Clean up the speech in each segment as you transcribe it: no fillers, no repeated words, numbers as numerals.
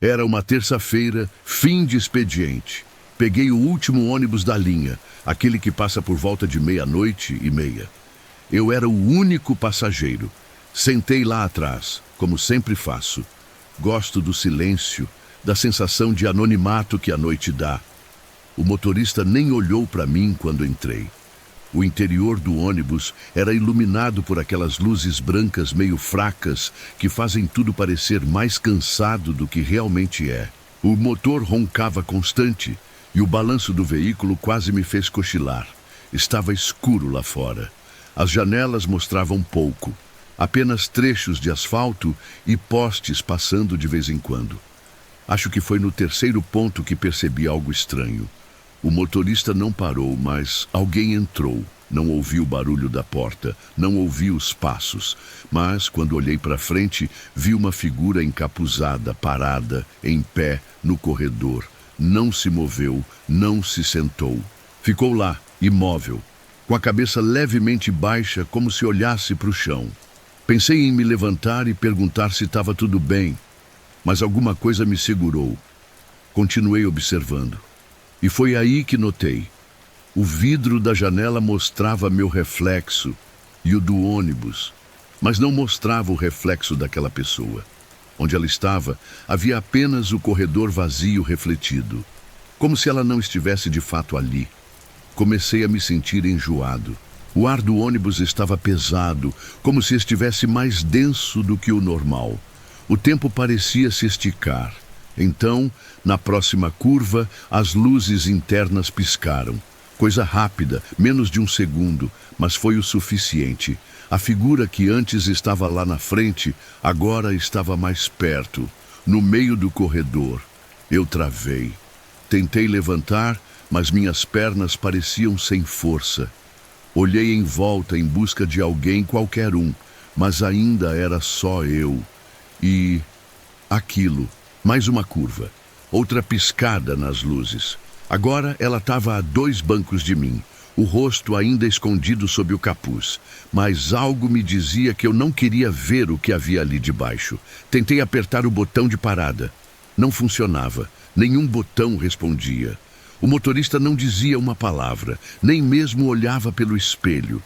Era uma terça-feira, fim de expediente. Peguei o último ônibus da linha, aquele que passa por volta de 00:30. Eu era o único passageiro. Sentei lá atrás, como sempre faço. Gosto do silêncio, da sensação de anonimato que a noite dá. O motorista nem olhou para mim quando entrei. O interior do ônibus era iluminado por aquelas luzes brancas meio fracas que fazem tudo parecer mais cansado do que realmente é. O motor roncava constante e o balanço do veículo quase me fez cochilar. Estava escuro lá fora. As janelas mostravam pouco, apenas trechos de asfalto e postes passando de vez em quando. Acho que foi no terceiro ponto que percebi algo estranho. O motorista não parou, mas alguém entrou. Não ouvi o barulho da porta, não ouvi os passos. Mas, quando olhei para frente, vi uma figura encapuzada, parada, em pé, no corredor. Não se moveu, não se sentou. Ficou lá, imóvel, com a cabeça levemente baixa, como se olhasse para o chão. Pensei em me levantar e perguntar se estava tudo bem, mas alguma coisa me segurou. Continuei observando. E foi aí que notei. O vidro da janela mostrava meu reflexo e o do ônibus, mas não mostrava o reflexo daquela pessoa. Onde ela estava, havia apenas o corredor vazio refletido, como se ela não estivesse de fato ali. Comecei a me sentir enjoado. O ar do ônibus estava pesado, como se estivesse mais denso do que o normal. O tempo parecia se esticar. Então, na próxima curva, as luzes internas piscaram. Coisa rápida, menos de um segundo, mas foi o suficiente. A figura que antes estava lá na frente, agora estava mais perto, no meio do corredor. Eu travei. Tentei levantar, mas minhas pernas pareciam sem força. Olhei em volta em busca de alguém, qualquer um, mas ainda era só eu. E aquilo. Mais uma curva, outra piscada nas luzes. Agora ela estava a 2 bancos de mim, o rosto ainda escondido sob o capuz. Mas algo me dizia que eu não queria ver o que havia ali debaixo. Tentei apertar o botão de parada. Não funcionava, nenhum botão respondia. O motorista não dizia uma palavra, nem mesmo olhava pelo espelho.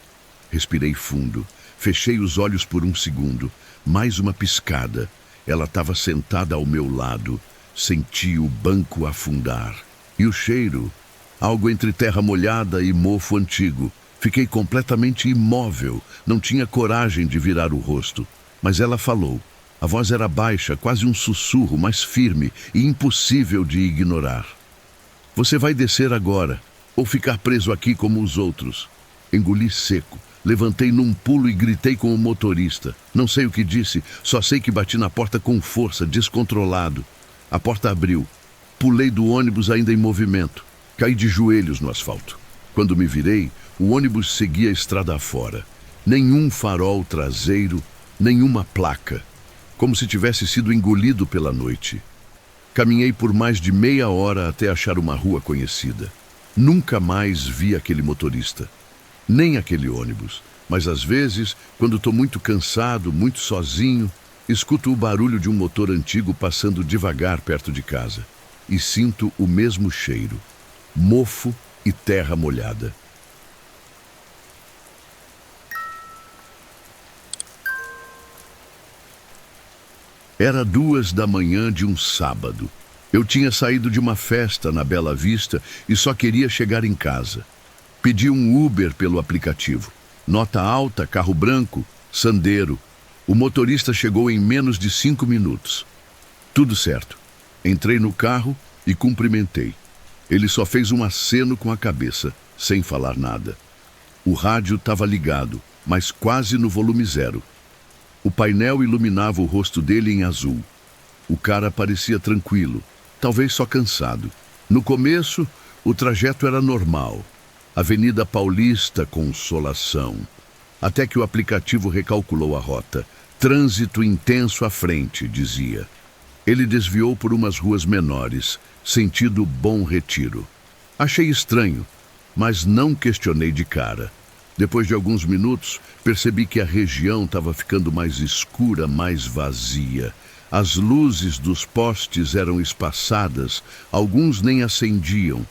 Respirei fundo, fechei os olhos por um segundo. Mais uma piscada. Ela estava sentada ao meu lado. Senti o banco afundar. E o cheiro? Algo entre terra molhada e mofo antigo. Fiquei completamente imóvel. Não tinha coragem de virar o rosto. Mas ela falou. A voz era baixa, quase um sussurro, mas firme e impossível de ignorar. Você vai descer agora, ou ficar preso aqui como os outros. Engoli seco. Levantei num pulo e gritei com o motorista. Não sei o que disse, só sei que bati na porta com força, descontrolado. A porta abriu. Pulei do ônibus ainda em movimento. Caí de joelhos no asfalto. Quando me virei, o ônibus seguia a estrada afora. Nenhum farol traseiro, nenhuma placa. Como se tivesse sido engolido pela noite. Caminhei por mais de meia hora até achar uma rua conhecida. Nunca mais vi aquele motorista. Nem aquele ônibus, mas às vezes, quando estou muito cansado, muito sozinho, escuto o barulho de um motor antigo passando devagar perto de casa. E sinto o mesmo cheiro, mofo e terra molhada. Era 2 da manhã de um sábado. Eu tinha saído de uma festa na Bela Vista e só queria chegar em casa. Pedi um Uber pelo aplicativo. Nota alta, carro branco, Sandero. O motorista chegou em menos de 5 minutos. Tudo certo. Entrei no carro e cumprimentei. Ele só fez um aceno com a cabeça, sem falar nada. O rádio estava ligado, mas quase no volume 0. O painel iluminava o rosto dele em azul. O cara parecia tranquilo, talvez só cansado. No começo, o trajeto era normal. Avenida Paulista, Consolação. Até que o aplicativo recalculou a rota. Trânsito intenso à frente, dizia. Ele desviou por umas ruas menores, sentido Bom Retiro. Achei estranho, mas não questionei de cara. Depois de alguns minutos, percebi que a região estava ficando mais escura, mais vazia. As luzes dos postes eram espaçadas, alguns nem acendiam.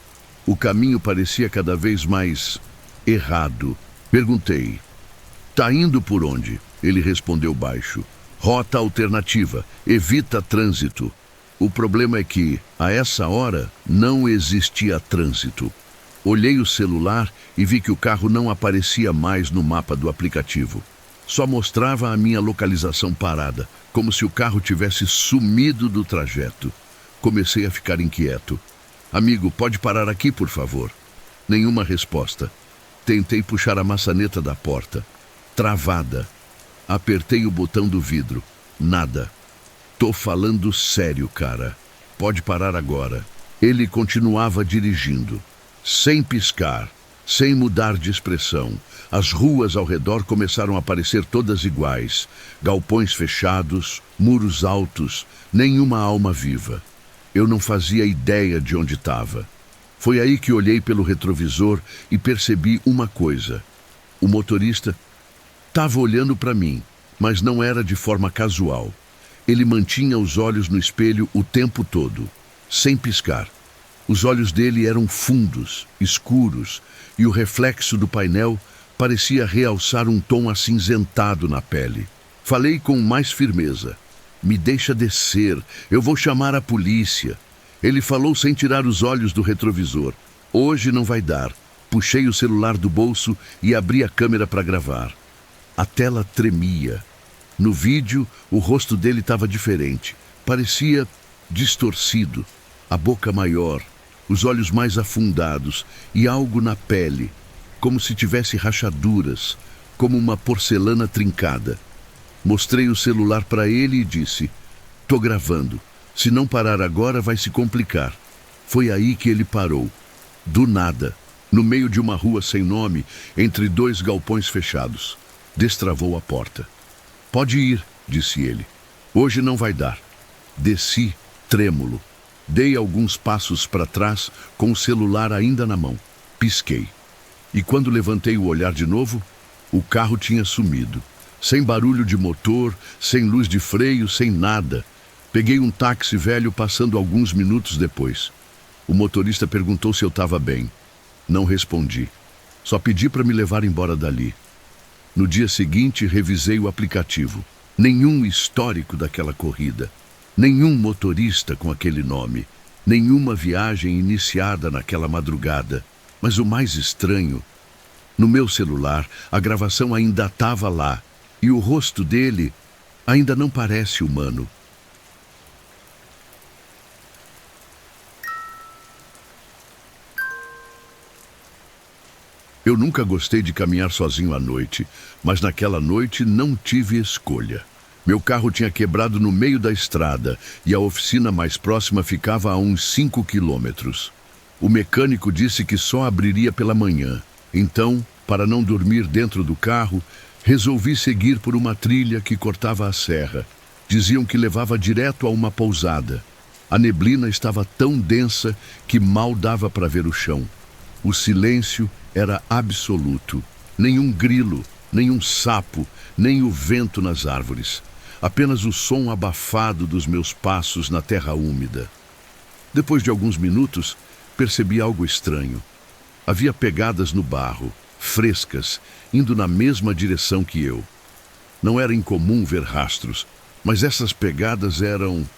O caminho parecia cada vez mais errado. Perguntei: "Tá indo por onde?" Ele respondeu baixo: "Rota alternativa, evita trânsito." O problema é que, a essa hora, não existia trânsito. Olhei o celular e vi que o carro não aparecia mais no mapa do aplicativo. Só mostrava a minha localização parada, como se o carro tivesse sumido do trajeto. Comecei a ficar inquieto. "Amigo, pode parar aqui, por favor?" Nenhuma resposta. Tentei puxar a maçaneta da porta. Travada. Apertei o botão do vidro. Nada. "Tô falando sério, cara. Pode parar agora." Ele continuava dirigindo, sem piscar, sem mudar de expressão. As ruas ao redor começaram a parecer todas iguais. Galpões fechados, muros altos, nenhuma alma viva. Eu não fazia ideia de onde estava. Foi aí que olhei pelo retrovisor e percebi uma coisa. O motorista estava olhando para mim, mas não era de forma casual. Ele mantinha os olhos no espelho o tempo todo, sem piscar. Os olhos dele eram fundos, escuros, e o reflexo do painel parecia realçar um tom acinzentado na pele. Falei com mais firmeza: "Me deixa descer, eu vou chamar a polícia." Ele falou sem tirar os olhos do retrovisor: "Hoje não vai dar." Puxei o celular do bolso e abri a câmera para gravar. A tela tremia. No vídeo, o rosto dele estava diferente. Parecia distorcido, a boca maior, os olhos mais afundados e algo na pele, como se tivesse rachaduras, como uma porcelana trincada. Mostrei o celular para ele e disse: "Tô gravando. Se não parar agora, vai se complicar." Foi aí que ele parou. Do nada, no meio de uma rua sem nome, entre dois galpões fechados. Destravou a porta. "Pode ir", disse ele. "Hoje não vai dar." Desci, trêmulo. Dei alguns passos para trás, com o celular ainda na mão. Pisquei. E quando levantei o olhar de novo, o carro tinha sumido. Sem barulho de motor, sem luz de freio, sem nada. Peguei um táxi velho passando alguns minutos depois. O motorista perguntou se eu estava bem. Não respondi. Só pedi para me levar embora dali. No dia seguinte, revisei o aplicativo. Nenhum histórico daquela corrida. Nenhum motorista com aquele nome. Nenhuma viagem iniciada naquela madrugada. Mas o mais estranho, no meu celular, a gravação ainda estava lá. E o rosto dele ainda não parece humano. Eu nunca gostei de caminhar sozinho à noite, mas naquela noite não tive escolha. Meu carro tinha quebrado no meio da estrada e a oficina mais próxima ficava a uns 5 quilômetros. O mecânico disse que só abriria pela manhã. Então, para não dormir dentro do carro, resolvi seguir por uma trilha que cortava a serra. Diziam que levava direto a uma pousada. A neblina estava tão densa que mal dava para ver o chão. O silêncio era absoluto. Nenhum grilo, nenhum sapo, nem o vento nas árvores. Apenas o som abafado dos meus passos na terra úmida. Depois de alguns minutos, percebi algo estranho. Havia pegadas no barro, frescas, indo na mesma direção que eu. Não era incomum ver rastros, mas essas pegadas eram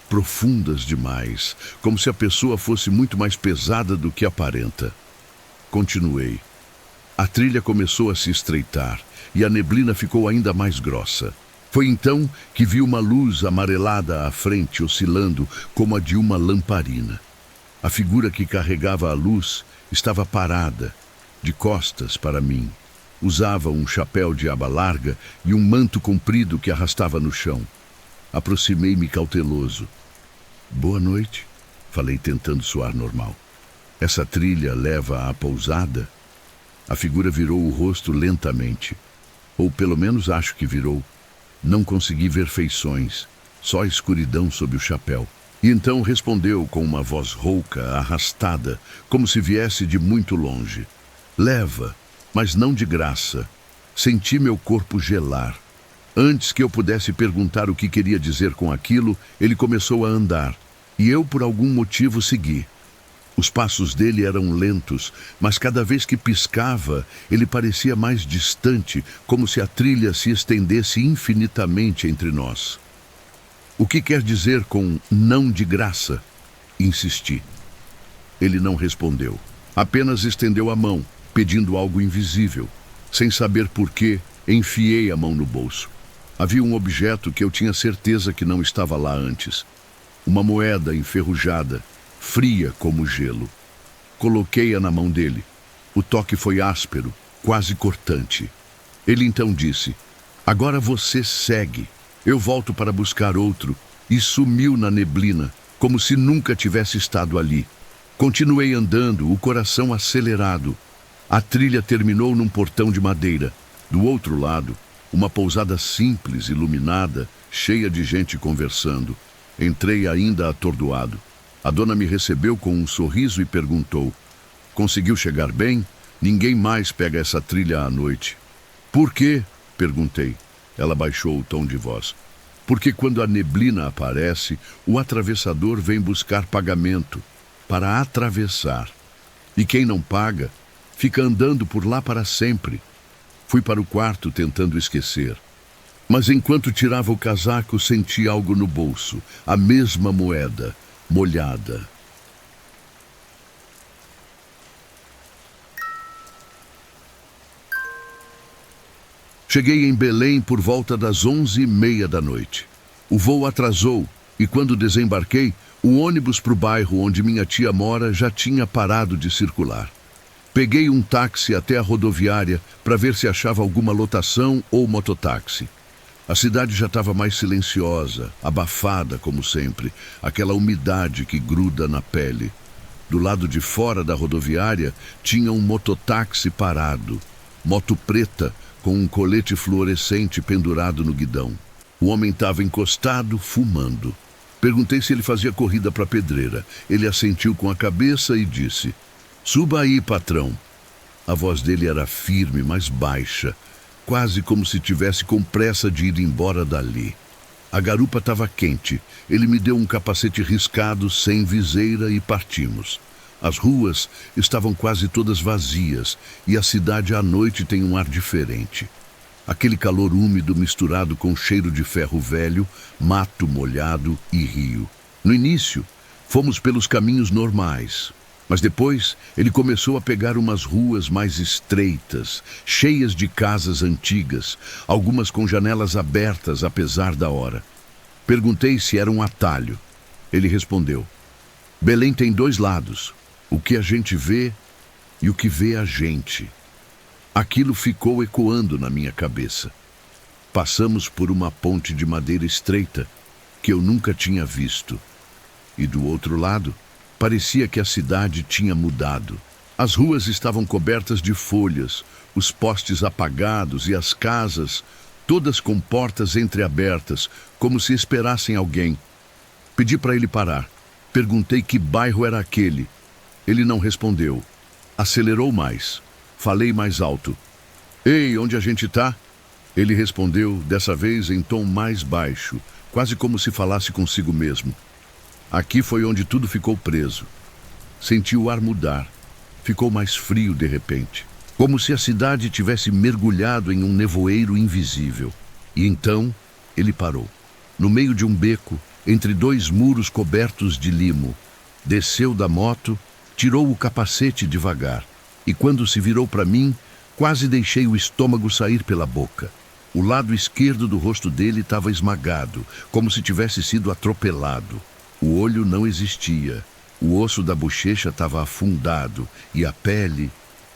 profundas demais, como se a pessoa fosse muito mais pesada do que aparenta. Continuei. A trilha começou a se estreitar e a neblina ficou ainda mais grossa. Foi então que vi uma luz amarelada à frente, oscilando como a de uma lamparina. A figura que carregava a luz estava parada, de costas para mim. Usava um chapéu de aba larga e um manto comprido que arrastava no chão. Aproximei-me cauteloso. "Boa noite", falei tentando soar normal. "Essa trilha leva à pousada?" A figura virou o rosto lentamente. Ou pelo menos acho que virou. Não consegui ver feições, só escuridão sob o chapéu. E então respondeu com uma voz rouca, arrastada, como se viesse de muito longe. "Leva, mas não de graça." Senti meu corpo gelar. Antes que eu pudesse perguntar o que queria dizer com aquilo, ele começou a andar, e eu, por algum motivo, segui. Os passos dele eram lentos, mas cada vez que piscava, ele parecia mais distante, como se a trilha se estendesse infinitamente entre nós. O que quer dizer com não de graça? Insisti. Ele não respondeu. Apenas estendeu a mão, pedindo algo invisível. Sem saber por quê, enfiei a mão no bolso. Havia um objeto que eu tinha certeza que não estava lá antes. Uma moeda enferrujada, fria como gelo. Coloquei-a na mão dele. O toque foi áspero, quase cortante. Ele então disse: "Agora você segue. Eu volto para buscar outro." E sumiu na neblina, como se nunca tivesse estado ali. Continuei andando, o coração acelerado. A trilha terminou num portão de madeira. Do outro lado, uma pousada simples, iluminada, cheia de gente conversando. Entrei ainda atordoado. A dona me recebeu com um sorriso e perguntou: "Conseguiu chegar bem? Ninguém mais pega essa trilha à noite." "Por quê?" perguntei. Ela baixou o tom de voz. "Porque quando a neblina aparece, o atravessador vem buscar pagamento para atravessar. E quem não paga, fica andando por lá para sempre." Fui para o quarto tentando esquecer. Mas enquanto tirava o casaco, senti algo no bolso, a mesma moeda, molhada. Cheguei em Belém por volta das 11h30 da noite. O voo atrasou e quando desembarquei, o ônibus para o bairro onde minha tia mora já tinha parado de circular. Peguei um táxi até a rodoviária para ver se achava alguma lotação ou mototáxi. A cidade já estava mais silenciosa, abafada como sempre, aquela umidade que gruda na pele. Do lado de fora da rodoviária tinha um mototáxi parado, moto preta com um colete fluorescente pendurado no guidão. O homem estava encostado, fumando. Perguntei se ele fazia corrida para Pedreira. Ele assentiu com a cabeça e disse: "Suba aí, patrão." A voz dele era firme, mas baixa, quase como se tivesse com pressa de ir embora dali. A garupa estava quente. Ele me deu um capacete riscado, sem viseira, e partimos. As ruas estavam quase todas vazias, e a cidade à noite tem um ar diferente. Aquele calor úmido misturado com cheiro de ferro velho, mato molhado e rio. No início, fomos pelos caminhos normais. Mas depois, ele começou a pegar umas ruas mais estreitas, cheias de casas antigas, algumas com janelas abertas apesar da hora. Perguntei se era um atalho. Ele respondeu: "Belém tem dois lados, o que a gente vê e o que vê a gente." Aquilo ficou ecoando na minha cabeça. Passamos por uma ponte de madeira estreita, que eu nunca tinha visto. E do outro lado, parecia que a cidade tinha mudado. As ruas estavam cobertas de folhas, os postes apagados e as casas, todas com portas entreabertas, como se esperassem alguém. Pedi para ele parar. Perguntei que bairro era aquele. Ele não respondeu. Acelerou mais. Falei mais alto: "Ei, onde a gente tá?" Ele respondeu, dessa vez em tom mais baixo, quase como se falasse consigo mesmo: "Aqui foi onde tudo ficou preso." Senti o ar mudar. Ficou mais frio de repente, como se a cidade tivesse mergulhado em um nevoeiro invisível. E então ele parou, no meio de um beco, entre dois muros cobertos de limo. Desceu da moto, tirou o capacete devagar, e quando se virou para mim, quase deixei o estômago sair pela boca. O lado esquerdo do rosto dele estava esmagado, como se tivesse sido atropelado. O olho não existia, o osso da bochecha estava afundado e a pele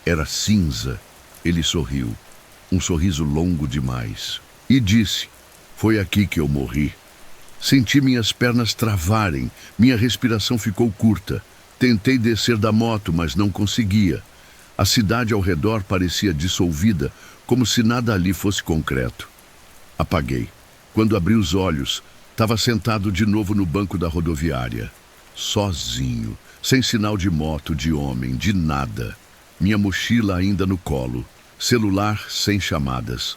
era cinza. Ele sorriu, um sorriso longo demais, e disse: "Foi aqui que eu morri." Senti minhas pernas travarem, minha respiração ficou curta. Tentei descer da moto, mas não conseguia. A cidade ao redor parecia dissolvida, como se nada ali fosse concreto. Apaguei. Quando abri os olhos, estava sentado de novo no banco da rodoviária. Sozinho, sem sinal de moto, de homem, de nada. Minha mochila ainda no colo, celular sem chamadas.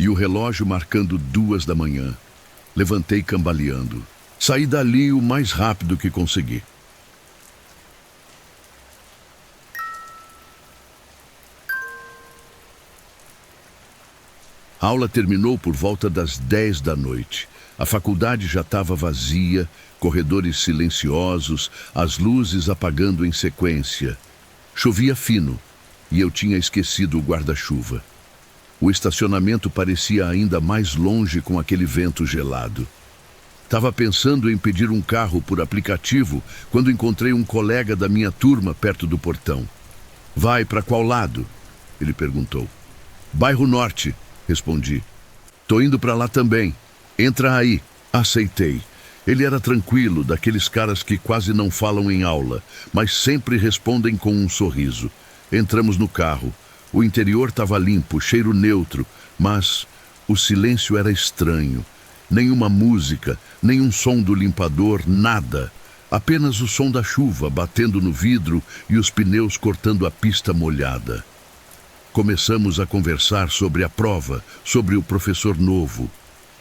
e o relógio marcando 2 da manhã. Levantei cambaleando. Saí dali o mais rápido que consegui. A aula terminou por volta das 10 da noite. A faculdade já estava vazia, corredores silenciosos, as luzes apagando em sequência. Chovia fino e eu tinha esquecido o guarda-chuva. O estacionamento parecia ainda mais longe com aquele vento gelado. Estava pensando em pedir um carro por aplicativo quando encontrei um colega da minha turma perto do portão. "Vai para qual lado?" ele perguntou. "Bairro Norte", respondi. "Tô indo para lá também. Entra aí." Aceitei. Ele era tranquilo, daqueles caras que quase não falam em aula, mas sempre respondem com um sorriso. Entramos no carro. O interior estava limpo, cheiro neutro, mas o silêncio era estranho. Nenhuma música, nenhum som do limpador, nada. Apenas o som da chuva batendo no vidro e os pneus cortando a pista molhada. Começamos a conversar sobre a prova, sobre o professor novo.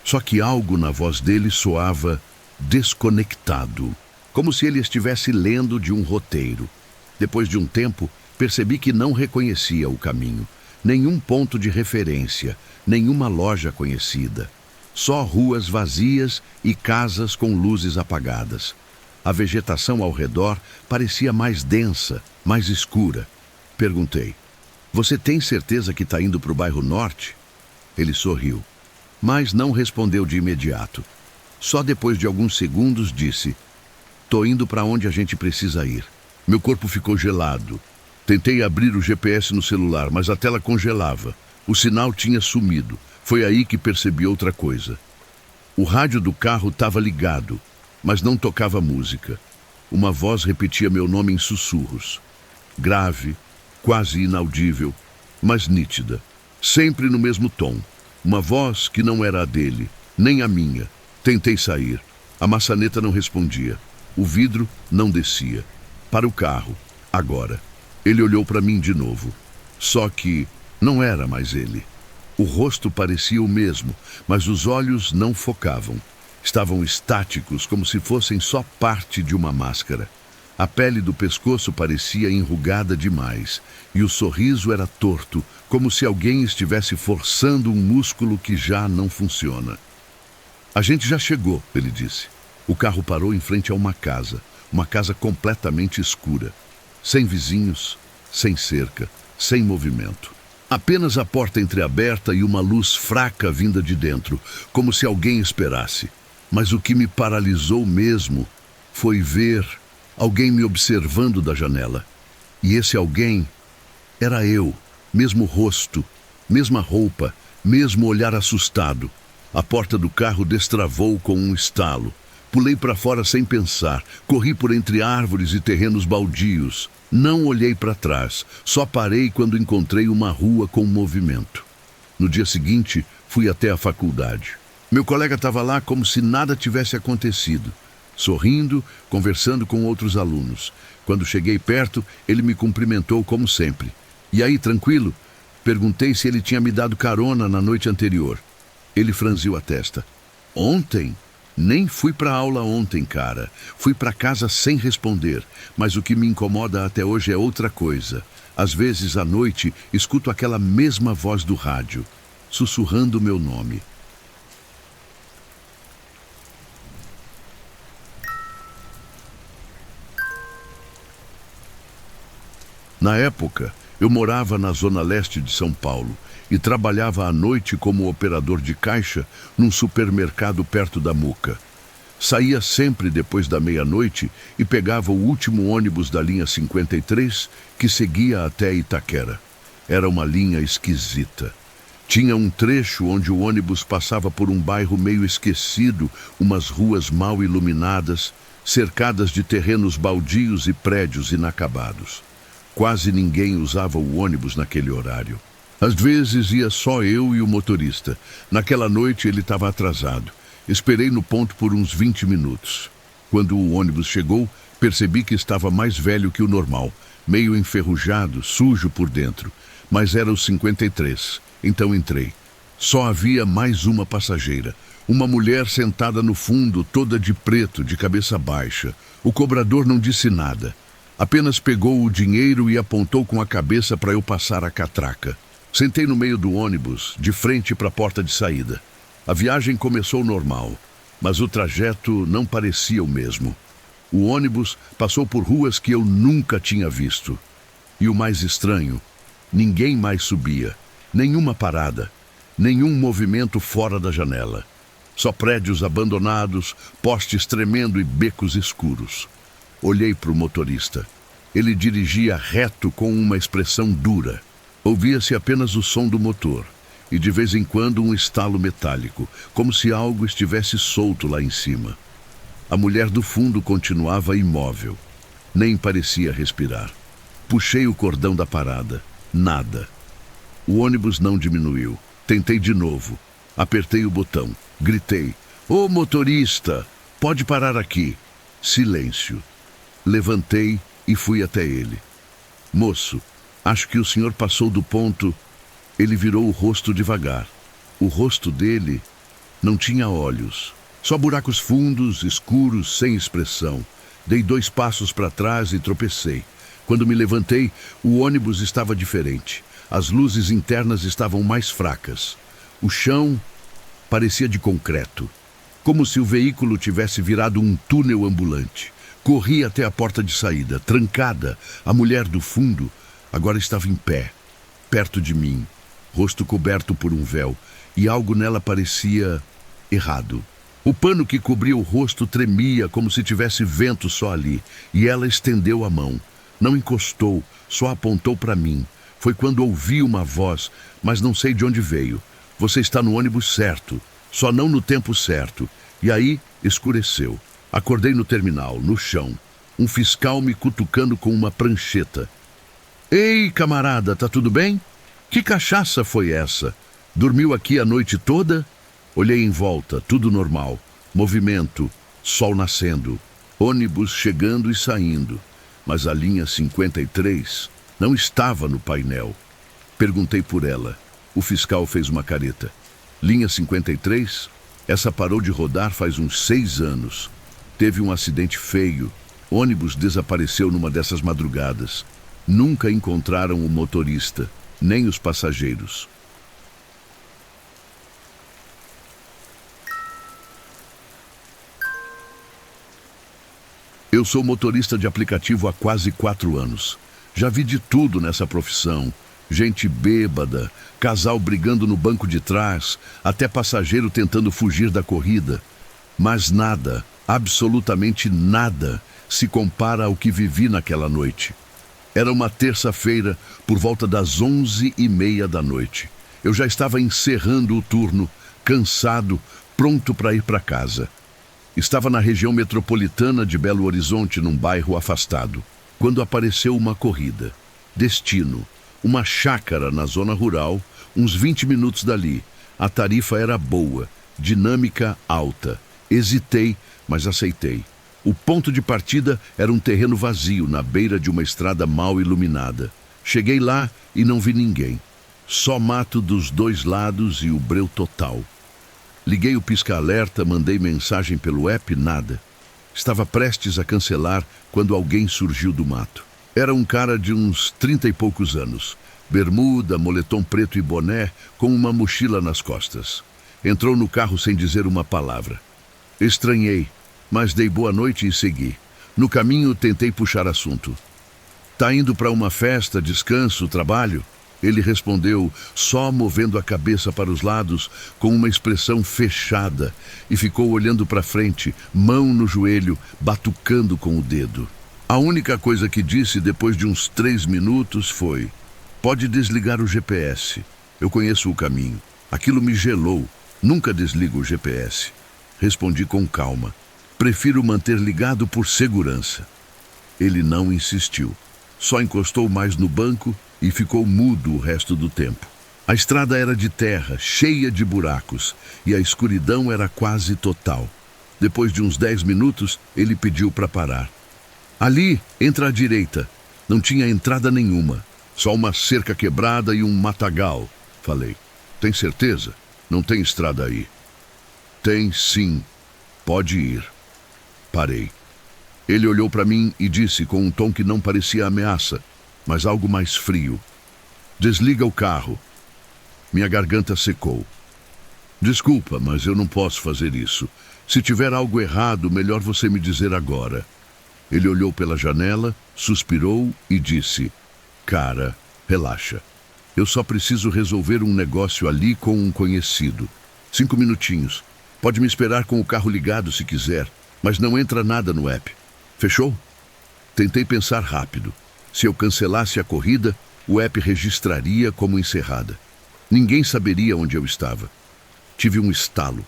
Só que algo na voz dele soava desconectado, como se ele estivesse lendo de um roteiro. Depois de um tempo, percebi que não reconhecia o caminho, nenhum ponto de referência, nenhuma loja conhecida. Só ruas vazias e casas com luzes apagadas. A vegetação ao redor parecia mais densa, mais escura. Perguntei: "Você tem certeza que está indo para o bairro Norte?" Ele sorriu, mas não respondeu de imediato. Só depois de alguns segundos disse: "Tô indo para onde a gente precisa ir." Meu corpo ficou gelado. Tentei abrir o GPS no celular, mas a tela congelava. O sinal tinha sumido. Foi aí que percebi outra coisa. O rádio do carro estava ligado, mas não tocava música. Uma voz repetia meu nome em sussurros. Grave, quase inaudível, mas nítida. Sempre no mesmo tom. Uma voz que não era a dele, nem a minha. Tentei sair. A maçaneta não respondia. O vidro não descia. Para o carro, agora. Ele olhou para mim de novo. Só que não era mais ele. O rosto parecia o mesmo, mas os olhos não focavam. Estavam estáticos, como se fossem só parte de uma máscara. A pele do pescoço parecia enrugada demais, e o sorriso era torto, como se alguém estivesse forçando um músculo que já não funciona. "A gente já chegou", ele disse. O carro parou em frente a uma casa completamente escura. Sem vizinhos, sem cerca, sem movimento. Apenas a porta entreaberta e uma luz fraca vinda de dentro, como se alguém esperasse. Mas o que me paralisou mesmo foi ver alguém me observando da janela. E esse alguém era eu, mesmo rosto, mesma roupa, mesmo olhar assustado. A porta do carro destravou com um estalo. Pulei para fora sem pensar, corri por entre árvores e terrenos baldios. Não olhei para trás, só parei quando encontrei uma rua com movimento. No dia seguinte, fui até a faculdade. Meu colega estava lá como se nada tivesse acontecido, sorrindo, conversando com outros alunos. Quando cheguei perto, ele me cumprimentou como sempre. "E aí, tranquilo?" Perguntei se ele tinha me dado carona na noite anterior. Ele franziu a testa. "Ontem? Nem fui para aula ontem, cara. Fui para casa sem responder, mas o que me incomoda até hoje é outra coisa. Às vezes, à noite, escuto aquela mesma voz do rádio, sussurrando meu nome." Na época, eu morava na zona leste de São Paulo e trabalhava à noite como operador de caixa num supermercado perto da Muca. Saía sempre depois da meia-noite e pegava o último ônibus da linha 53, que seguia até Itaquera. Era uma linha esquisita. Tinha um trecho onde o ônibus passava por um bairro meio esquecido, umas ruas mal iluminadas, cercadas de terrenos baldios e prédios inacabados. Quase ninguém usava o ônibus naquele horário. Às vezes ia só eu e o motorista. Naquela noite ele estava atrasado. Esperei no ponto por uns 20 minutos. Quando o ônibus chegou, percebi que estava mais velho que o normal, meio enferrujado, sujo por dentro. Mas era o 53, então entrei. Só havia mais uma passageira. Uma mulher sentada no fundo, toda de preto, de cabeça baixa. O cobrador não disse nada. Apenas pegou o dinheiro e apontou com a cabeça para eu passar a catraca. Sentei no meio do ônibus, de frente para a porta de saída. A viagem começou normal, mas o trajeto não parecia o mesmo. O ônibus passou por ruas que eu nunca tinha visto. E o mais estranho, ninguém mais subia. Nenhuma parada, nenhum movimento fora da janela. Só prédios abandonados, postes tremendo e becos escuros. Olhei para o motorista. Ele dirigia reto com uma expressão dura. Ouvia-se apenas o som do motor e de vez em quando um estalo metálico, como se algo estivesse solto lá em cima. A mulher do fundo continuava imóvel. Nem parecia respirar. Puxei o cordão da parada. Nada. O ônibus não diminuiu. Tentei de novo. Apertei o botão. Gritei: "Ô motorista, pode parar aqui." Silêncio. Levantei e fui até ele. "Moço, acho que o senhor passou do ponto." Ele virou o rosto devagar. O rosto dele não tinha olhos. Só buracos fundos, escuros, sem expressão. Dei 2 passos para trás e tropecei. Quando me levantei, o ônibus estava diferente. As luzes internas estavam mais fracas. O chão parecia de concreto, como se o veículo tivesse virado um túnel ambulante. Corri até a porta de saída, trancada. A mulher do fundo agora estava em pé, perto de mim, rosto coberto por um véu, e algo nela parecia errado. O pano que cobria o rosto tremia como se tivesse vento só ali, e ela estendeu a mão. Não encostou, só apontou para mim. Foi quando ouvi uma voz, mas não sei de onde veio. "Você está no ônibus certo, só não no tempo certo." E aí escureceu. Acordei no terminal, no chão. Um fiscal me cutucando com uma prancheta. "Ei, camarada, tá tudo bem? Que cachaça foi essa? Dormiu aqui a noite toda?" Olhei em volta, tudo normal. Movimento, sol nascendo, ônibus chegando e saindo. Mas a linha 53 não estava no painel. Perguntei por ela. O fiscal fez uma careta. "Linha 53? Essa parou de rodar faz uns 6 anos. Teve um acidente feio. Ônibus desapareceu numa dessas madrugadas. Nunca encontraram o motorista, nem os passageiros." Eu sou motorista de aplicativo há quase 4 anos. Já vi de tudo nessa profissão. Gente bêbada, casal brigando no banco de trás, até passageiro tentando fugir da corrida. Mas nada, absolutamente nada, se compara ao que vivi naquela noite. Era uma terça-feira, por volta das 11h30 da noite. Eu já estava encerrando o turno, cansado, pronto para ir para casa. Estava na região metropolitana de Belo Horizonte, num bairro afastado, quando apareceu uma corrida. Destino: uma chácara na zona rural, uns 20 minutos dali. A tarifa era boa, dinâmica alta. Hesitei, mas aceitei. O ponto de partida era um terreno vazio, na beira de uma estrada mal iluminada. Cheguei lá e não vi ninguém. Só mato dos 2 lados e o breu total. Liguei o pisca-alerta, mandei mensagem pelo app, nada. Estava prestes a cancelar quando alguém surgiu do mato. Era um cara de uns 30 e poucos anos. Bermuda, moletom preto e boné, com uma mochila nas costas. Entrou no carro sem dizer uma palavra. Estranhei, mas dei boa noite e segui. No caminho, tentei puxar assunto. "Tá indo para uma festa, descanso, trabalho?" Ele respondeu, só movendo a cabeça para os lados, com uma expressão fechada, e ficou olhando para frente, mão no joelho, batucando com o dedo. A única coisa que disse depois de uns 3 minutos foi: "Pode desligar o GPS. Eu conheço o caminho." Aquilo me gelou. Nunca desligo o GPS. Respondi com calma: "Prefiro manter ligado por segurança." Ele não insistiu. Só encostou mais no banco e ficou mudo o resto do tempo. A estrada era de terra, cheia de buracos, e a escuridão era quase total. Depois de uns 10 minutos, ele pediu para parar. "Ali, entra à direita." Não tinha entrada nenhuma, só uma cerca quebrada e um matagal. Falei: "Tem certeza?" Não tem estrada aí. Tem sim. Pode ir. Parei. Ele olhou para mim e disse com um tom que não parecia ameaça, mas algo mais frio: desliga o carro. Minha garganta secou. Desculpa, mas eu não posso fazer isso. Se tiver algo errado, melhor você me dizer agora. Ele olhou pela janela, suspirou e disse: cara, relaxa. Eu só preciso resolver um negócio ali com um conhecido. 5 minutinhos. Pode me esperar com o carro ligado se quiser, mas não entra nada no app. Fechou? Tentei pensar rápido. Se eu cancelasse a corrida, o app registraria como encerrada. Ninguém saberia onde eu estava. Tive um estalo.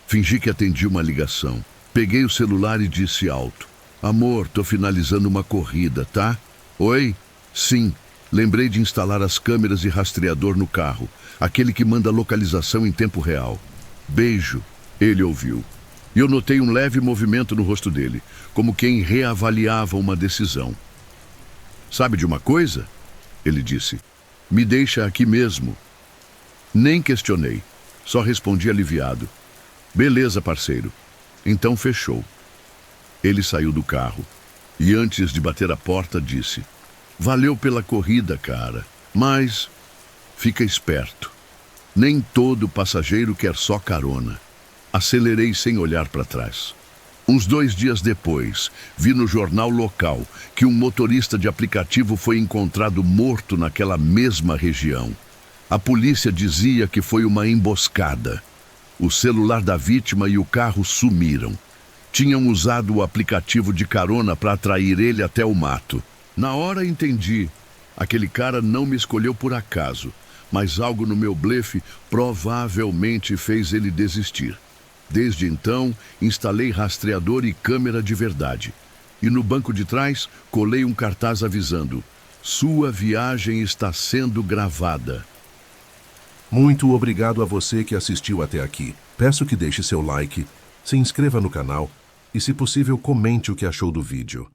Fingi que atendi uma ligação. Peguei o celular e disse alto: amor, tô finalizando uma corrida, tá? Oi? Sim. Lembrei de instalar as câmeras e rastreador no carro, aquele que manda localização em tempo real. Beijo. Ele ouviu. E eu notei um leve movimento no rosto dele, como quem reavaliava uma decisão. Sabe de uma coisa? Ele disse. Me deixa aqui mesmo. Nem questionei. Só respondi aliviado. Beleza, parceiro. Então fechou. Ele saiu do carro e antes de bater a porta disse: valeu pela corrida, cara, mas fica esperto. Nem todo passageiro quer só carona. Acelerei sem olhar para trás. Uns 2 dias depois, vi no jornal local que um motorista de aplicativo foi encontrado morto naquela mesma região. A polícia dizia que foi uma emboscada. O celular da vítima e o carro sumiram. Tinham usado o aplicativo de carona para atrair ele até o mato. Na hora entendi. Aquele cara não me escolheu por acaso, mas algo no meu blefe provavelmente fez ele desistir. Desde então, instalei rastreador e câmera de verdade. E no banco de trás, colei um cartaz avisando: sua viagem está sendo gravada. Muito obrigado a você que assistiu até aqui. Peço que deixe seu like, se inscreva no canal e, se possível, comente o que achou do vídeo.